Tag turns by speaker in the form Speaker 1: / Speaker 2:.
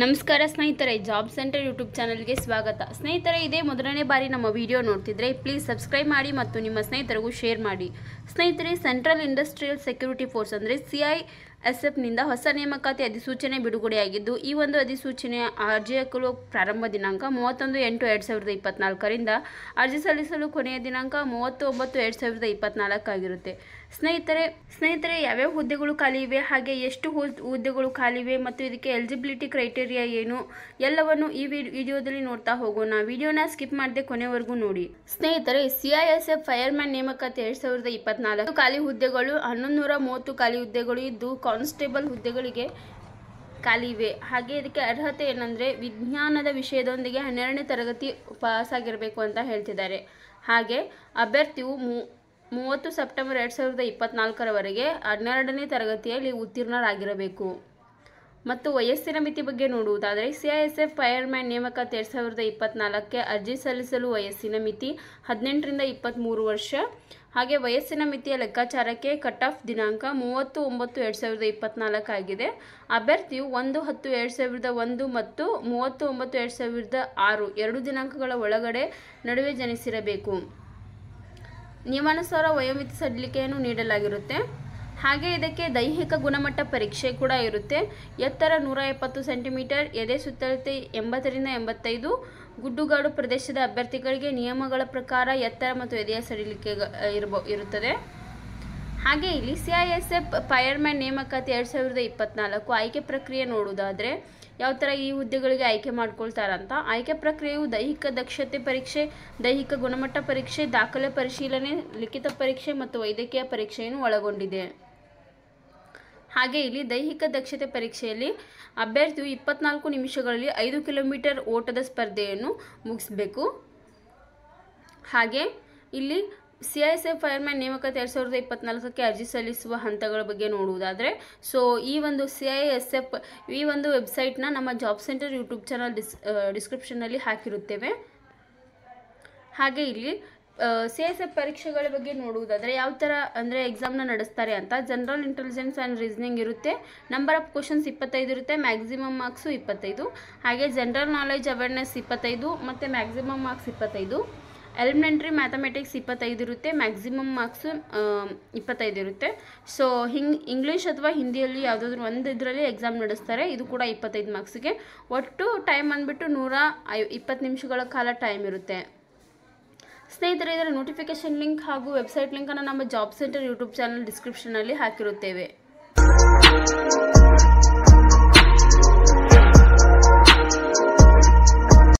Speaker 1: ನಮಸ್ಕಾರ ಸ್ನೇಹಿತರೆ, job centre YouTube ಚಾನಲ್ಗೆ ಸ್ವಾಗತ. ಸ್ನೇಹಿತರೆ, ಇದೇ ಮೊದಲನೇ ಬಾರಿ ನಮ್ಮ ವಿಡಿಯೋ ನೋಡ್ತಿದ್ರೆ ಪ್ಲೀಸ್ ಸಬ್ಸ್ಕ್ರೈಬ್ ಮಾಡಿ ಮತ್ತು ನಿಮ್ಮ ಸ್ನೇಹಿತರಿಗೂ ಶೇರ್ ಮಾಡಿ. ಸ್ನೇಹಿತರೆ, ಸೆಂಟ್ರಲ್ ಇಂಡಸ್ಟ್ರಿಯಲ್ ಸೆಕ್ಯೂರಿಟಿ ಫೋರ್ಸ್ ಅಂದರೆ CISFನಿಂದ ಹೊಸ ನೇಮಕಾತಿ ಅಧಿಸೂಚನೆ ಬಿಡುಗಡೆಯಾಗಿದ್ದು, ಈ ಒಂದು ಅಧಿಸೂಚನೆಯ ಅರ್ಜಿ ಹಾಕಲು ಪ್ರಾರಂಭ ದಿನಾಂಕ 31/8/2024ರಿಂದ ಅರ್ಜಿ ಸಲ್ಲಿಸಲು ಕೊನೆಯ ದಿನಾಂಕ 30/9/2024 ಆಗಿರುತ್ತೆ. ಸ್ನೇಹಿತರೆ ಯಾವ್ಯಾವ ಹುದ್ದೆಗಳು ಖಾಲಿ ಇವೆ, ಹಾಗೆ ಎಷ್ಟು ಹುದ್ದೆಗಳು ಖಾಲಿ ಇವೆ ಮತ್ತು ಇದಕ್ಕೆ ಎಲಿಜಿಬಿಲಿಟಿ ಕ್ರೈಟೇರಿಯಾ ಏನು ಎಲ್ಲವನ್ನು ಈ ವಿಡಿಯೋದಲ್ಲಿ ನೋಡ್ತಾ ಹೋಗೋಣ. ವಿಡಿಯೋನ ಸ್ಕಿಪ್ ಮಾಡದೆ ಕೊನೆವರೆಗೂ ನೋಡಿ. ಸ್ನೇಹಿತರೆ, CISF ಫೈರ್ಮ್ಯಾನ್ ನೇಮಕಾತಿ 2024 ಖಾಲಿ ಹುದ್ದೆಗಳು 1130 ಖಾಲಿ ಹುದ್ದೆಗಳು ಇದ್ದು ಕಾನ್ಸ್ಟೇಬಲ್ ಹುದ್ದೆಗಳಿಗೆ ಖಾಲಿ ಇವೆ. ಹಾಗೆ ಇದಕ್ಕೆ ಅರ್ಹತೆ ಏನಂದರೆ ವಿಜ್ಞಾನದ ವಿಷಯದೊಂದಿಗೆ 12ನೇ ತರಗತಿ ಪಾಸ್ ಆಗಿರಬೇಕು ಅಂತ ಹೇಳ್ತಿದ್ದಾರೆ. ಹಾಗೆ ಅಭ್ಯರ್ಥಿಯು 30 ಸೆಪ್ಟೆಂಬರ್ 2024ರವರೆಗೆ 12ನೇ ತರಗತಿಯಲ್ಲಿ ಉತ್ತೀರ್ಣರಾಗಿರಬೇಕು. ಮತ್ತು ವಯಸ್ಸಿನ ಮಿತಿ ಬಗ್ಗೆ ನೋಡುವುದಾದರೆ CISF ಫೈರ್ಮ್ಯಾನ್ ನೇಮಕಾತಿ 2024ಕ್ಕೆ ಅರ್ಜಿ ಸಲ್ಲಿಸಲು ವಯಸ್ಸಿನ ಮಿತಿ 18ರಿಂದ 23 ವರ್ಷ. ಹಾಗೆ ವಯಸ್ಸಿನ ಮಿತಿಯ ಲೆಕ್ಕಾಚಾರಕ್ಕೆ ಕಟ್ ಆಫ್ ದಿನಾಂಕ 30/9/2024 ಆಗಿದೆ. ಅಭ್ಯರ್ಥಿಯು 1/10/2001 ಮತ್ತು 30/9/2006 ಎರಡು ದಿನಾಂಕಗಳ ಒಳಗಡೆ ನಡುವೆ ಜನಿಸಿರಬೇಕು. ನಿಯಮಾನುಸಾರ ವಯೋಮಿತಿ ಸಡಿಲಿಕೆಯನ್ನು ನೀಡಲಾಗಿರುತ್ತೆ. ಹಾಗೆ ಇದಕ್ಕೆ ದೈಹಿಕ ಗುಣಮಟ್ಟ ಪರೀಕ್ಷೆ ಕೂಡ ಇರುತ್ತೆ. ಎತ್ತರ 170 ಸೆಂಟಿಮೀಟರ್, ಎದೆ ಸುತ್ತಳತೆ 80ರಿಂದ 85. ಗುಡ್ಡುಗಾಡು ಪ್ರದೇಶದ ಅಭ್ಯರ್ಥಿಗಳಿಗೆ ನಿಯಮಗಳ ಪ್ರಕಾರ ಎತ್ತರ ಮತ್ತು ಎದೆಯ ಸಡಿಲಿಕೆ ಇರುತ್ತದೆ. ಹಾಗೆ ಇಲ್ಲಿ CISF ಫೈರ್ಮ್ಯಾನ್ ನೇಮಕಾತಿ 2024 ಆಯ್ಕೆ ಪ್ರಕ್ರಿಯೆ ನೋಡುವುದಾದರೆ ಯಾವ ಥರ ಈ ಹುದ್ದೆಗಳಿಗೆ ಆಯ್ಕೆ ಮಾಡ್ಕೊಳ್ತಾರಂತ. ಆಯ್ಕೆ ಪ್ರಕ್ರಿಯೆಯು ದೈಹಿಕ ದಕ್ಷತೆ ಪರೀಕ್ಷೆ, ದೈಹಿಕ ಗುಣಮಟ್ಟ ಪರೀಕ್ಷೆ, ದಾಖಲೆ ಪರಿಶೀಲನೆ, ಲಿಖಿತ ಪರೀಕ್ಷೆ ಮತ್ತು ವೈದ್ಯಕೀಯ ಪರೀಕ್ಷೆಯನ್ನು ಒಳಗೊಂಡಿದೆ. ಹಾಗೆ ಇಲ್ಲಿ ದೈಹಿಕ ದಕ್ಷತೆ ಪರೀಕ್ಷೆಯಲ್ಲಿ ಅಭ್ಯರ್ಥಿಯು 24 ನಿಮಿಷಗಳಲ್ಲಿ 5 ಕಿಲೋಮೀಟರ್ ಓಟದ ಸ್ಪರ್ಧೆಯನ್ನು ಮುಗಿಸಬೇಕು. ಹಾಗೆ ಇಲ್ಲಿ CISF ಫೈರ್ಮ್ಯಾನ್ ನೇಮಕಾತಿ 2024ಕ್ಕೆ ಅರ್ಜಿ ಸಲ್ಲಿಸುವ ಹಂತಗಳ ಬಗ್ಗೆ ನೋಡುವುದಾದರೆ ಈ ಒಂದು CISF ಈ ಒಂದು ವೆಬ್ಸೈಟ್ನ ನಮ್ಮ ಜಾಬ್ ಸೆಂಟರ್ ಯೂಟ್ಯೂಬ್ ಚಾನಲ್ ಡಿಸ್ಕ್ರಿಪ್ಷನಲ್ಲಿ ಹಾಕಿರುತ್ತೇವೆ. ಹಾಗೆ ಇಲ್ಲಿ CISF ಪರೀಕ್ಷೆಗಳ ಬಗ್ಗೆ ನೋಡುವುದಾದರೆ ಯಾವ ಥರ ಅಂದರೆ ಎಕ್ಸಾಮ್ನ ನಡೆಸ್ತಾರೆ ಅಂತ. ಜನರಲ್ ಇಂಟೆಲಿಜೆನ್ಸ್ ಆ್ಯಂಡ್ ರೀಸನಿಂಗ್ ಇರುತ್ತೆ. ನಂಬರ್ ಆಫ್ ಕ್ವಶನ್ಸ್ 25 ಇರುತ್ತೆ, ಮ್ಯಾಕ್ಸಿಮಮ್ ಮಾರ್ಕ್ಸು 25. ಹಾಗೆ ಜನರಲ್ ನಾಲೆಜ್ ಅವೇರ್ನೆಸ್ 25 ಮತ್ತು ಮ್ಯಾಕ್ಸಿಮಮ್ ಮಾರ್ಕ್ಸ್ 25. ಎಲಿಮೆಂಟ್ರಿ ಮ್ಯಾಥಮೆಟಿಕ್ಸ್ 25 ಇರುತ್ತೆ, ಮ್ಯಾಕ್ಸಿಮಮ್ ಮಾರ್ಕ್ಸು 25 ಇರುತ್ತೆ. ಇಂಗ್ಲೀಷ್ ಅಥವಾ ಹಿಂದಿಯಲ್ಲಿ ಯಾವುದಾದ್ರೂ ಒಂದು ಇದರಲ್ಲಿ ಎಕ್ಸಾಮ್ ನಡೆಸ್ತಾರೆ. ಇದು ಕೂಡ 25 ಮಾರ್ಕ್ಸಿಗೆ. ಒಟ್ಟು ಟೈಮ್ ಬಂದುಬಿಟ್ಟು 120 ನಿಮಿಷಗಳ ಕಾಲ ಟೈಮ್ ಇರುತ್ತೆ. ಸ್ನೇಹಿತರೆ, ಇದರ ನೋಟಿಫಿಕೇಶನ್ ಲಿಂಕ್ ಹಾಗೂ ವೆಬ್ಸೈಟ್ ಲಿಂಕನ್ನು ನಮ್ಮ ಜಾಬ್ ಸೆಂಟರ್ ಯೂಟ್ಯೂಬ್ ಚಾನಲ್ ಡಿಸ್ಕ್ರಿಪ್ಷನಲ್ಲಿ ಹಾಕಿರುತ್ತೇವೆ.